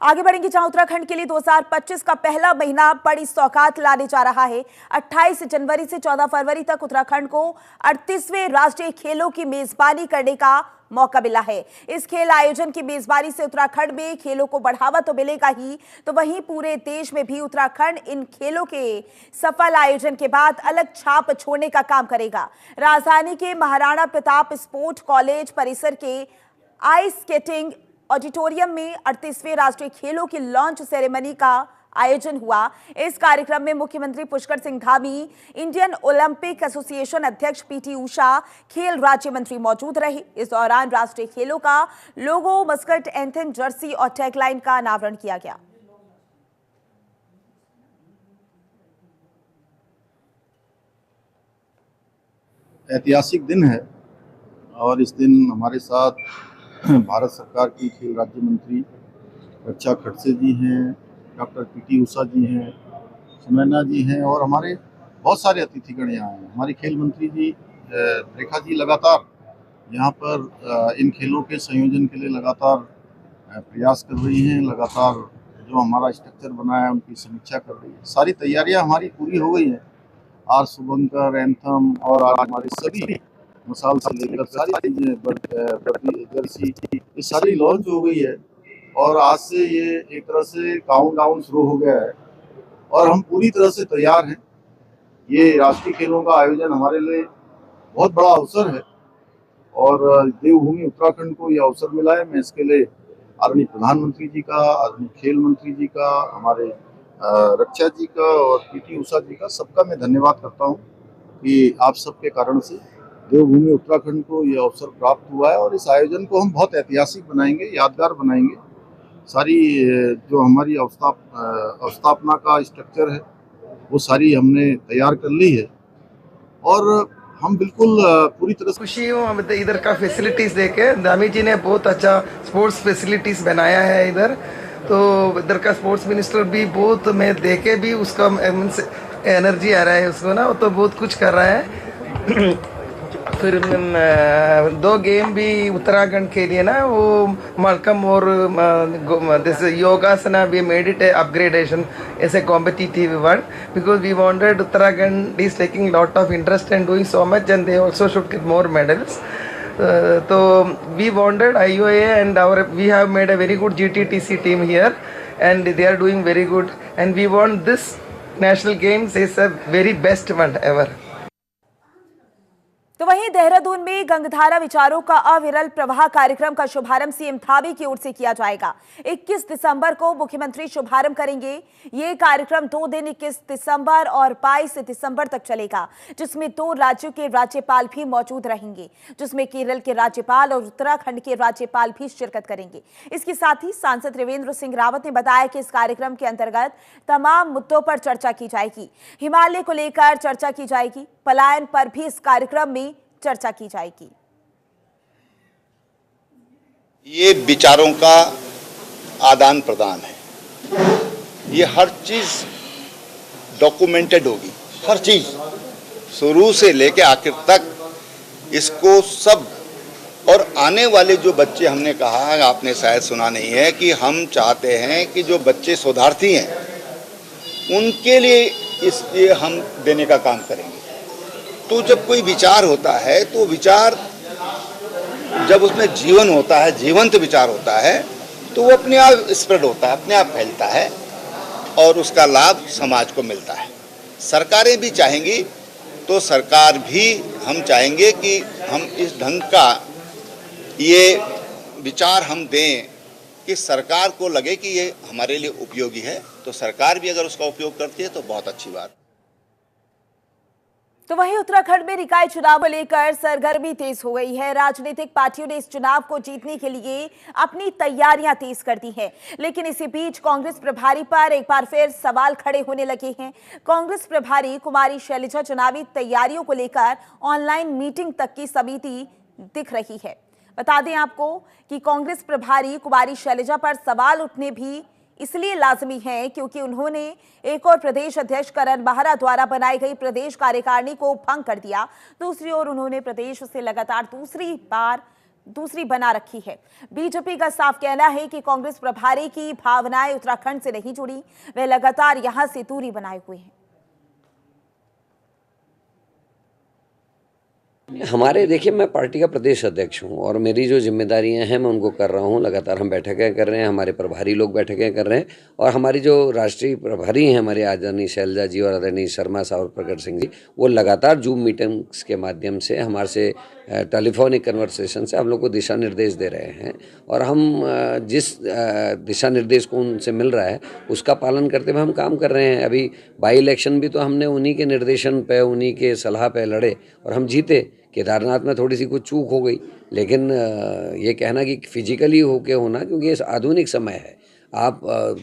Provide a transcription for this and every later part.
आगे बढ़ेंगे जहां उत्तराखंड के लिए 2025 का पहला महीना बड़ी सौगात लाने जा रहा है। 28 जनवरी से 14 फरवरी तक उत्तराखंड को 38वें राष्ट्रीय खेलों की मेजबानी करने का मौका मिला है। इस खेल आयोजन की मेजबानी से उत्तराखंड में खेलों को बढ़ावा तो मिलेगा ही, तो वहीं पूरे देश में भी उत्तराखंड इन खेलों के सफल आयोजन के बाद अलग छाप छोड़ने का काम करेगा। राजधानी के महाराणा प्रताप स्पोर्ट कॉलेज परिसर के आइस स्केटिंग ऑडिटोरियम में 38वें राष्ट्रीय खेलों की लॉन्च सेरेमनी का आयोजन हुआ। इस कार्यक्रम में मुख्यमंत्री Pushkar Singh Dhami, Indian Olympic association अध्यक्ष पीटी उषा, खेल राज्य मंत्री मौजूद रहे। इस दौरान राष्ट्रीय खेलों का लोगो, मस्कट, एंथम, जर्सी और टैगलाइन का अनावरण किया गया। ऐतिहासिक दिन है और इस दिन हमारे साथ भारत सरकार की खेल राज्य मंत्री रक्षा खड़से जी हैं, डॉक्टर पीटी उषा जी हैं, सुनैना जी हैं और हमारे बहुत सारे अतिथिगण यहाँ हैं। हमारी खेल मंत्री जी रेखा जी लगातार यहाँ पर इन खेलों के संयोजन के लिए लगातार प्रयास कर रही हैं। लगातार जो हमारा स्ट्रक्चर बना है उनकी समीक्षा कर रही है। सारी तैयारियाँ हमारी पूरी हो गई हैं। आर शुभंकर, एंथम और आज हमारे सभी मसाल से लेकर सारी चीजें जर्सी ये सारी लॉन्च हो गई है और आज से ये एक तरह से काउंटडाउन शुरू हो गया है और हम पूरी तरह से तैयार हैं। ये राष्ट्रीय खेलों का आयोजन हमारे लिए बहुत बड़ा अवसर है और देवभूमि उत्तराखंड को ये अवसर मिला है। मैं इसके लिए आदरणीय प्रधानमंत्री जी का, आदरणीय खेल मंत्री जी का, हमारे रक्षा जी का और पीटी उषा जी का, सबका मैं धन्यवाद करता हूँ कि आप सबके कारण से देवभूमि उत्तराखंड को ये अवसर प्राप्त हुआ है और इस आयोजन को हम बहुत ऐतिहासिक बनाएंगे, यादगार बनाएंगे। सारी जो हमारी अवस्थापना का स्ट्रक्चर है वो सारी हमने तैयार कर ली है और हम बिल्कुल पूरी तरह से खुशी हूँ। इधर का फैसिलिटीज देखे दामी जी ने बहुत अच्छा स्पोर्ट्स फैसिलिटीज बनाया है इधर, तो इधर का स्पोर्ट्स मिनिस्टर भी बहुत, मैं देखे भी उसका एनर्जी आ रहा है उसको ना, वो तो बहुत कुछ कर रहा है। फिर 2 गेम भी उत्तराखंड के लिए ना, वो मलकम और जैसे योगासना we made it a upgradation as a competitive one because we wanted Uttarakhand is taking lot of interest in doing so much and they also should get more medals. So we wanted IOA and we have made a very good GTTC team here and they are doing very good and we want this national games is a very best one ever. तो वहीं देहरादून में गंगधारा विचारों का अविरल प्रवाह कार्यक्रम का शुभारंभ सीएम धामी की ओर से किया जाएगा। 21 दिसंबर को मुख्यमंत्री शुभारंभ करेंगे। ये कार्यक्रम 2 दिन 21 दिसंबर और 22 दिसंबर तक चलेगा, जिसमें 2 राज्यों के राज्यपाल भी मौजूद रहेंगे, जिसमें केरल के राज्यपाल और उत्तराखंड के राज्यपाल भी शिरकत करेंगे। इसके साथ ही सांसद त्रिवेंद्र सिंह रावत ने बताया कि इस कार्यक्रम के अंतर्गत तमाम मुद्दों पर चर्चा की जाएगी। हिमालय को लेकर चर्चा की जाएगी, पलायन पर भी इस कार्यक्रम में चर्चा की जाएगी। ये विचारों का आदान प्रदान है, ये हर चीज डॉक्यूमेंटेड होगी, हर चीज शुरू से लेके आखिर तक इसको सब। और आने वाले जो बच्चे, हमने कहा, आपने शायद सुना नहीं है कि हम चाहते हैं कि जो बच्चे शोधार्थी हैं उनके लिए इसलिए हम देने का काम करेंगे। तो जब कोई विचार होता है तो विचार जब उसमें जीवन होता है, जीवंत विचार होता है, तो वो अपने आप स्प्रेड होता है, अपने आप फैलता है और उसका लाभ समाज को मिलता है। सरकारें भी चाहेंगी तो सरकार भी, हम चाहेंगे कि हम इस ढंग का ये विचार हम दें कि सरकार को लगे कि ये हमारे लिए उपयोगी है, तो सरकार भी अगर उसका उपयोग करती है तो बहुत अच्छी बात। तो वहीं उत्तराखंड में निकाय चुनाव को लेकर सरगर्मी तेज हो गई है। राजनीतिक पार्टियों ने इस चुनाव को जीतने के लिए अपनी तैयारियां तेज कर दी हैं, लेकिन इसी बीच कांग्रेस प्रभारी पर एक बार फिर सवाल खड़े होने लगे हैं। कांग्रेस प्रभारी कुमारी शैलजा चुनावी तैयारियों को लेकर ऑनलाइन मीटिंग तक की समिति दिख रही है। बता दें आपको कि कांग्रेस प्रभारी कुमारी शैलजा पर सवाल उठने भी इसलिए लाजमी है क्योंकि उन्होंने एक और प्रदेश अध्यक्ष करण बाहरा द्वारा बनाई गई प्रदेश कार्यकारिणी को भंग कर दिया। दूसरी ओर उन्होंने प्रदेश से लगातार दूसरी बार दूसरी बना रखी है। बीजेपी का साफ कहना है कि कांग्रेस प्रभारी की भावनाएं उत्तराखंड से नहीं जुड़ी, वे लगातार यहां से दूरी बनाए हुए हैं। हमारे देखिए, मैं पार्टी का प्रदेश अध्यक्ष हूं और मेरी जो जिम्मेदारियां हैं मैं उनको कर रहा हूं। लगातार हम बैठकें कर रहे हैं, हमारे प्रभारी लोग बैठकें कर रहे हैं और हमारी जो राष्ट्रीय प्रभारी हैं हमारे आदरणीय शैलजा जी और आदरणीय शर्मा साहब और प्रकट सिंह जी, वो लगातार जूम मीटिंग्स के माध्यम से हमारे से टेलीफोनिक कन्वर्सेशन से हम लोग को दिशा निर्देश दे रहे हैं और हम जिस दिशा निर्देश को उनसे मिल रहा है उसका पालन करते हुए हम काम कर रहे हैं। अभी बाई इलेक्शन भी तो हमने उन्हीं के निर्देशन पे, उन्हीं के सलाह पे लड़े और हम जीते। केदारनाथ में थोड़ी सी कुछ चूक हो गई, लेकिन ये कहना कि फिजिकली होके होना, क्योंकि ये आधुनिक समय है, आप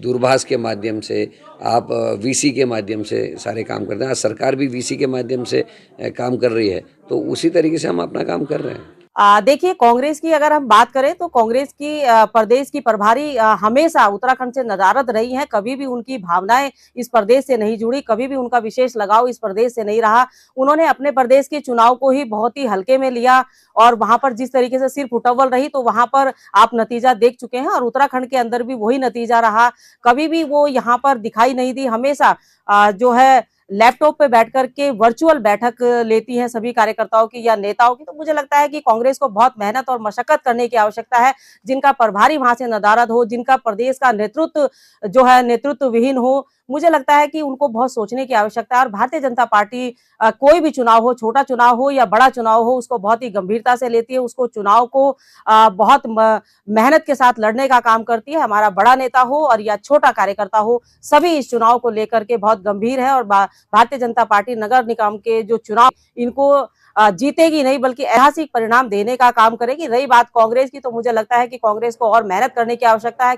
दूरभाष के माध्यम से, आप वीसी के माध्यम से सारे काम करते हैं। आज सरकार भी वीसी के माध्यम से काम कर रही है, तो उसी तरीके से हम अपना काम कर रहे हैं। देखिए, कांग्रेस की अगर हम बात करें तो कांग्रेस की प्रदेश की प्रभारी हमेशा उत्तराखंड से नदारद रही हैं। कभी भी उनकी भावनाएं इस प्रदेश से नहीं जुड़ी, कभी भी उनका विशेष लगाव इस प्रदेश से नहीं रहा। उन्होंने अपने प्रदेश के चुनाव को ही बहुत ही हल्के में लिया और वहां पर जिस तरीके से सिर्फ उटव्वल रही, तो वहां पर आप नतीजा देख चुके हैं और उत्तराखंड के अंदर भी वही नतीजा रहा। कभी भी वो यहाँ पर दिखाई नहीं दी, हमेशा जो है लैपटॉप पे बैठ करके वर्चुअल बैठक लेती हैं सभी कार्यकर्ताओं की या नेताओं की। तो मुझे लगता है कि कांग्रेस को बहुत मेहनत और मशक्कत करने की आवश्यकता है। जिनका प्रभारी वहां से नदारद हो, जिनका प्रदेश का नेतृत्व जो है नेतृत्व विहीन हो, मुझे लगता है कि उनको बहुत सोचने की आवश्यकता है। और भारतीय जनता पार्टी कोई भी चुनाव हो, छोटा चुनाव हो या बड़ा चुनाव हो, उसको बहुत ही गंभीरता से लेती है। उसको चुनाव को बहुत मेहनत के साथ लड़ने का काम करती है। हमारा बड़ा नेता हो और या छोटा कार्यकर्ता हो, सभी इस चुनाव को लेकर के बहुत गंभीर है और भारतीय जनता पार्टी नगर निगम के जो चुनाव, इनको जीतेगी नहीं बल्कि ऐतिहासिक परिणाम देने का काम करेगी। रही बात कांग्रेस की, तो मुझे लगता है कि कांग्रेस को और मेहनत करने की आवश्यकता है।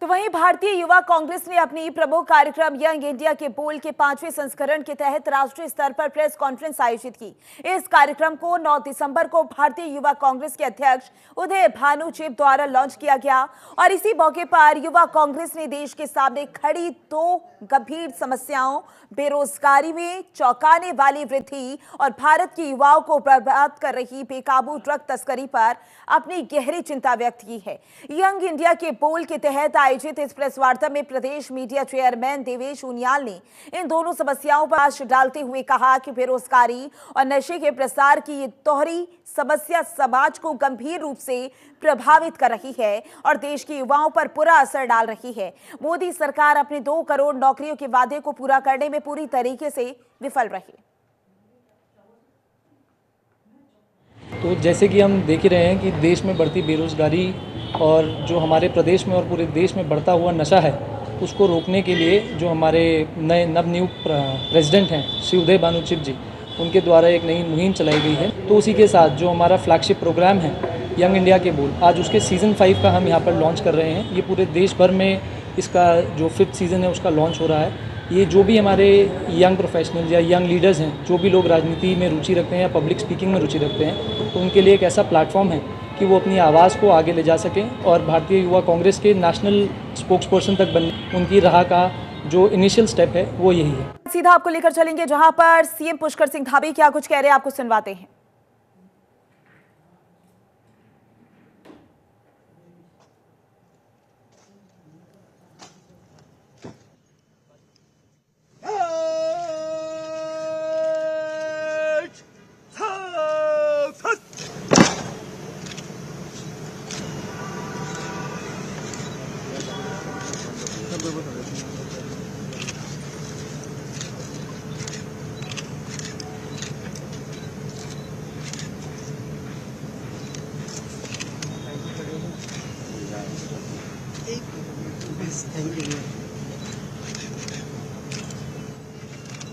तो वहीं भारतीय युवा कांग्रेस ने अपनी प्रमुख कार्यक्रम यंग इंडिया के बोल के 5वें संस्करण के तहत राष्ट्रीय स्तर पर प्रेस कॉन्फ्रेंस आयोजित की। इस कार्यक्रम को 9 दिसंबर को भारतीय युवा कांग्रेस के अध्यक्ष उदय भानु चिब द्वारा लॉन्च किया गया और इसी मौके पर युवा कांग्रेस ने देश के सामने खड़ी 2 गंभीर समस्याओं, बेरोजगारी में चौंकाने वाली वृद्धि और भारत के युवाओं को बर्बाद कर रही बेकाबू ड्रग तस्करी पर अपनी गहरी चिंता व्यक्त की है। यंग इंडिया के बोल के तहत आयोजित इस प्रेस वार्ता में प्रदेश मीडिया चेयरमैन देवेश उनियाल ने इन दोनों समस्याओं पर आंच डालते हुए कहा कि बेरोजगारी और नशे के प्रसार की ये दोहरी समस्या समाज को गंभीर रूप से प्रभावित कर रही है और देश के युवाओं पर बुरा असर डाल रही है। मोदी सरकार अपने 2 करोड़ नौकरियों के वादे को पूरा करने में पूरी तरीके से विफल रही। तो जैसे कि हम देख ही रहे हैं कि देश में बढ़ती बेरोजगारी और जो हमारे प्रदेश में और पूरे देश में बढ़ता हुआ नशा है, उसको रोकने के लिए जो हमारे नए नवनियुक्त प्रेसिडेंट हैं श्री उदय भानु चिब जी, उनके द्वारा एक नई मुहिम चलाई गई है। तो उसी के साथ जो हमारा फ्लैगशिप प्रोग्राम है यंग इंडिया के बोल, आज उसके सीज़न 5 का हम यहाँ पर लॉन्च कर रहे हैं। ये पूरे देश भर में इसका जो 5th सीज़न है उसका लॉन्च हो रहा है। ये जो भी हमारे यंग प्रोफेशनल या यंग लीडर्स हैं, जो भी लोग राजनीति में रुचि रखते हैं या पब्लिक स्पीकिंग में रुचि रखते हैं, तो उनके लिए एक ऐसा प्लेटफॉर्म है कि वो अपनी आवाज़ को आगे ले जा सकें और भारतीय युवा कांग्रेस के नेशनल स्पोक्सपर्सन तक बनने उनकी राह का जो इनिशियल स्टेप है वो यही है। सीधा आपको लेकर चलेंगे जहां पर सीएम पुष्कर सिंह धामी क्या कुछ कह रहे हैं, आपको सुनवाते हैं।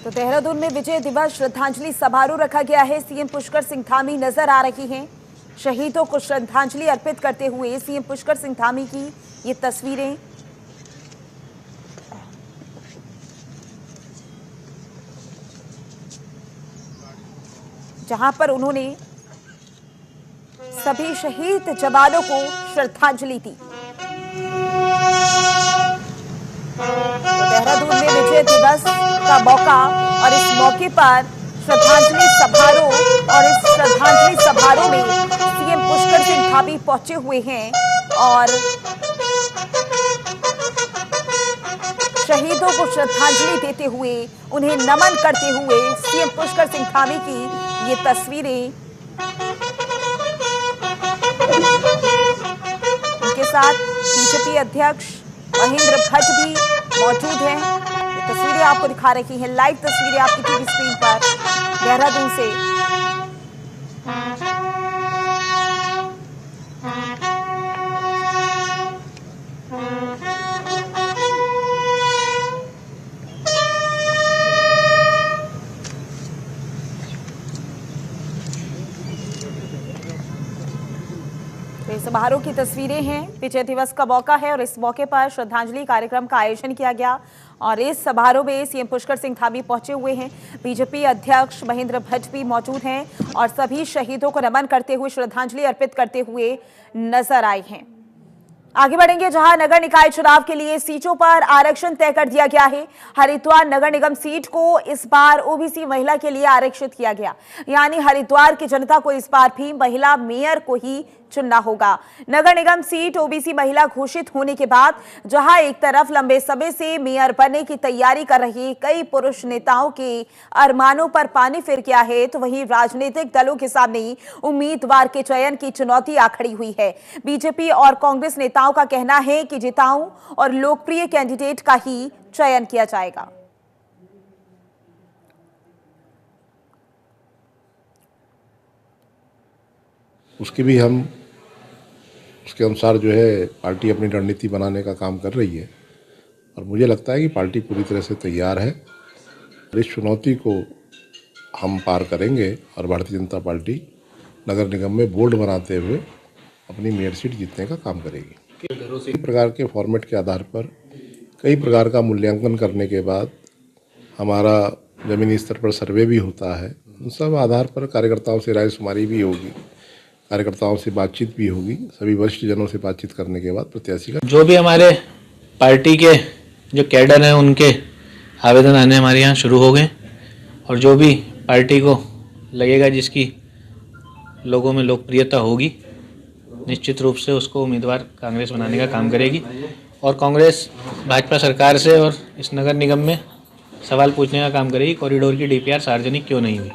तो देहरादून में विजय दिवस श्रद्धांजलि समारोह रखा गया है। सीएम पुष्कर सिंह धामी नजर आ रही हैं। शहीदों को श्रद्धांजलि अर्पित करते हुए सीएम पुष्कर सिंह धामी की ये तस्वीरें। जहां पर उन्होंने सभी शहीद जवानों को श्रद्धांजलि दी। तो देहरादून में विजय दिवस का मौका और इस मौके पर श्रद्धांजलि समारोह और इस श्रद्धांजलि समारोह में सीएम पुष्कर सिंह धामी पहुंचे हुए हैं और शहीदों को श्रद्धांजलि देते हुए उन्हें नमन करते हुए सीएम पुष्कर सिंह धामी की ये तस्वीरें, उनके साथ बीजेपी अध्यक्ष महेंद्र भट्ट भी मौजूद हैं। ये तस्वीरें आपको दिखा रही हैं, लाइव तस्वीरें आपकी टीवी स्क्रीन पर देहरादून से। समारोह की तस्वीरें हैं। विजय दिवस का मौका है और इस मौके पर श्रद्धांजलि कार्यक्रम का आयोजन किया गया और इस समारोह में सीएम पुष्कर सिंह धामी पहुंचे हुए हैं। बीजेपी अध्यक्ष महेंद्र भट्ट भी मौजूद हैं और सभी शहीदों को नमन करते हुए श्रद्धांजलि अर्पित करते हुए नजर आए हैं। आगे बढ़ेंगे, जहां नगर निकाय चुनाव के लिए सीटों पर आरक्षण तय कर दिया गया है। हरिद्वार नगर निगम सीट को इस बार ओबीसी महिला के लिए आरक्षित किया गया, यानी हरिद्वार की जनता को इस बार भी महिला मेयर को ही चुनना होगा। नगर निगम सीट ओबीसी महिला घोषित होने के बाद जहां एक तरफ लंबे समय से मेयर बनने की तैयारी कर रहे कई पुरुष नेताओं के अरमानों पर पानी फिर गया है, तो वहीं राजनीतिक दलों के सामने उम्मीदवार के चयन की चुनौती आ खड़ी हुई है। बीजेपी और कांग्रेस नेताओं का कहना है कि जिताऊ और लोकप्रिय कैंडिडेट का ही चयन किया जाएगा। उसके अनुसार जो है पार्टी अपनी रणनीति बनाने का काम कर रही है और मुझे लगता है कि पार्टी पूरी तरह से तैयार है। इस चुनौती को हम पार करेंगे और भारतीय जनता पार्टी नगर निगम में बोर्ड बनाते हुए अपनी मेयर सीट जीतने का काम करेगी। कई प्रकार के फॉर्मेट के आधार पर कई प्रकार का मूल्यांकन करने के बाद हमारा ज़मीनी स्तर पर सर्वे भी होता है। उन सब आधार पर कार्यकर्ताओं से रायशुमारी भी होगी, कार्यकर्ताओं से बातचीत भी होगी। सभी वरिष्ठ जनों से बातचीत करने के बाद प्रत्याशी का जो भी हमारे पार्टी के जो कैडर हैं उनके आवेदन आने हमारे यहाँ शुरू हो गए और जो भी पार्टी को लगेगा जिसकी लोगों में लोकप्रियता होगी निश्चित रूप से उसको उम्मीदवार कांग्रेस बनाने का काम करेगी और कांग्रेस भाजपा सरकार से और इस नगर निगम में सवाल पूछने का काम करेगी कॉरिडोर की डीपीआर सार्वजनिक क्यों नहीं हुई।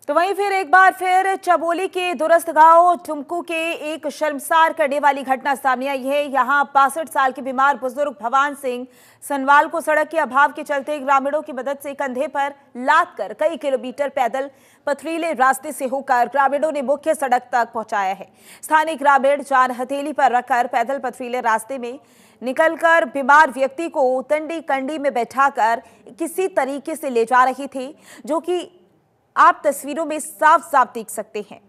तो वहीं फिर एक बार फिर चमोली के दूरस्थ गांव टुमकू के एक शर्मसार करने वाली घटना सामने आई है। यहां 65 साल के बीमार बुजुर्ग भवान सिंह सनवाल को सड़क के अभाव के चलते ग्रामीणों की मदद से कंधे पर लाद कर कई किलोमीटर पैदल पथरीले रास्ते से होकर ग्रामीणों ने मुख्य सड़क तक पहुंचाया है। स्थानीय ग्रामीण जान हथेली पर रखकर पैदल पथरीले रास्ते में निकलकर बीमार व्यक्ति को तंडी कंडी में बैठाकर किसी तरीके से ले जा रहे थे, जो कि आप तस्वीरों में साफ साफ देख सकते हैं।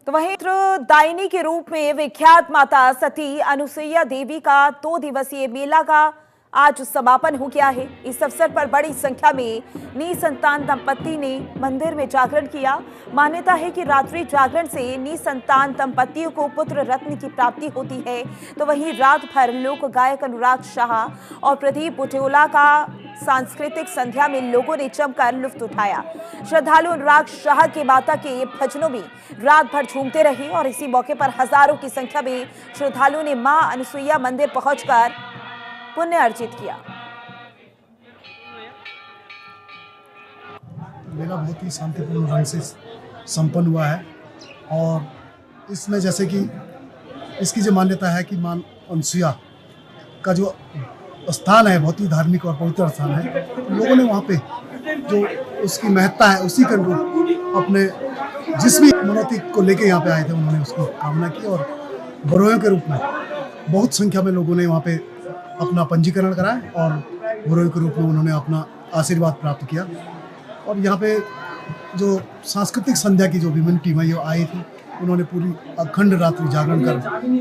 तो वहीं दायनी के रूप में विख्यात माता सती अनुसुईया देवी का 2 दिवसीय मेला का आज समापन हो गया है। इस अवसर पर बड़ी संख्या में निसंतान दंपत्ति ने मंदिर में जागरण किया। मान्यता है कि रात्रि जागरण से निसंतान दंपत्तियों को पुत्र रत्न की प्राप्ति होती है। तो वहीं रात भर लोक गायक अनुराग शाह और प्रदीप बुटेला का सांस्कृतिक संध्या में लोगों ने जमकर लुत्फ उठाया। श्रद्धालु अनुराग शाह के माता के भजनों में रात भर झूमते रहे और इसी मौके पर हजारों की संख्या में श्रद्धालुओं ने मां अनुसुईया मंदिर पहुंचकर पुण्य अर्जित किया। मेला बहुत ही शांतिपूर्ण ढंग से संपन्न हुआ है और इसमें जैसे कि इसकी जो मान्यता है कि मां अनुसुईया का जो स्थान है बहुत ही धार्मिक और पवित्र स्थान है। लोगों ने वहाँ पे जो उसकी महत्ता है उसी के अनुरूप अपने जिस भी मनोती को लेके यहाँ पे आए थे उन्होंने उसकी कामना की और बरोयों के रूप में बहुत संख्या में लोगों ने वहाँ पे अपना पंजीकरण कराया और बरोयों के रूप में उन्होंने अपना आशीर्वाद प्राप्त किया। और यहाँ पे जो सांस्कृतिक संध्या की जो विभिन्न टीमें आई थी उन्होंने पूरी अखंड रात्रि जागरण कर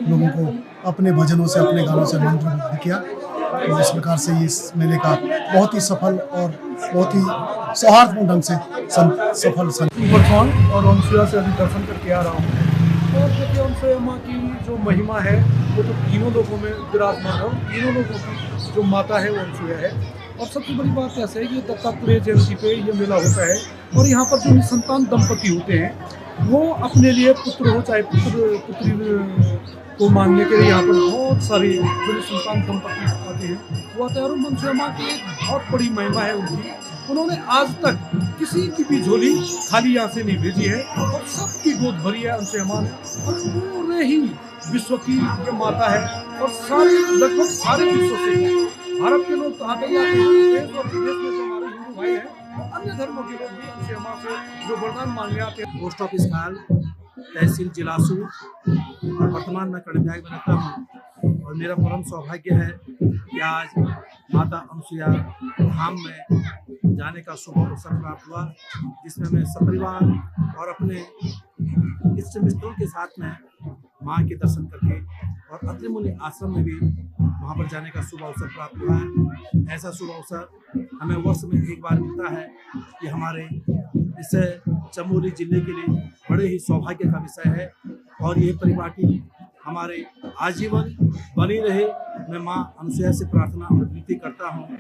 लोगों को अपने भजनों से अपने गानों से मंत्रमुग्ध किया। तो इस प्रकार से इस मेले का बहुत ही सफल और बहुत ही सौहार्दपूर्ण ढंग से सफल और अनुसुईया से अभी दर्शन करके आ रहा हूँ और देखिए अनसुया माँ की जो महिमा है वो तो तीनों लोगों में विराजमान है। तीनों लोगों की जो माता है वो अनसुया है। और सबसे बड़ी बात ऐसा है कि दत्तात्रेय जयंती पे ये मेला होता है और यहाँ पर जो निसंतान दंपति होते हैं वो अपने लिए पुत्र हो चाहे पुत्री को मांगने के लिए यहाँ पर बहुत सारी जो निसंतान दंपति आते हैं वो आते हैं। और अनसुया माँ की एक बहुत बड़ी महिमा है उनकी। उन्होंने आज तक किसी की भी झोली खाली यहाँ से नहीं भेजी है और सबकी गोद भरी है अनसुया माँ ने। और पूरे ही विश्व की ये माता है और सारे लगभग सारे विश्व से भारत के लोग तो आते ही आते हैं, देश और विदेश में जो हमारे हिंदू भाई हैं अन्य धर्मों के लोग भी अनसुया माँ से जो वरदान मांगने आते हैं। पोस्ट ऑफिस काल तहसील जिलासू और वर्तमान में कर्णविधायक में रहता हूँ और मेरा परम सौभाग्य है कि आज माता अनसुया धाम में जाने का शुभ अवसर प्राप्त हुआ, जिसमें मैं सपरिवार और अपने इष्ट मित्रों के साथ में माँ के दर्शन करके और अत्रि मुनि आश्रम में भी वहाँ पर जाने का शुभ अवसर प्राप्त हुआ है। ऐसा शुभ अवसर हमें वर्ष में एक बार मिलता है कि हमारे इस चमोली जिले के लिए बड़े ही सौभाग्य का विषय है और ये परिपाटी हमारे आजीवन बनी रहे। मैं माँ अनसुया से प्रार्थना और विनती करता हूँ।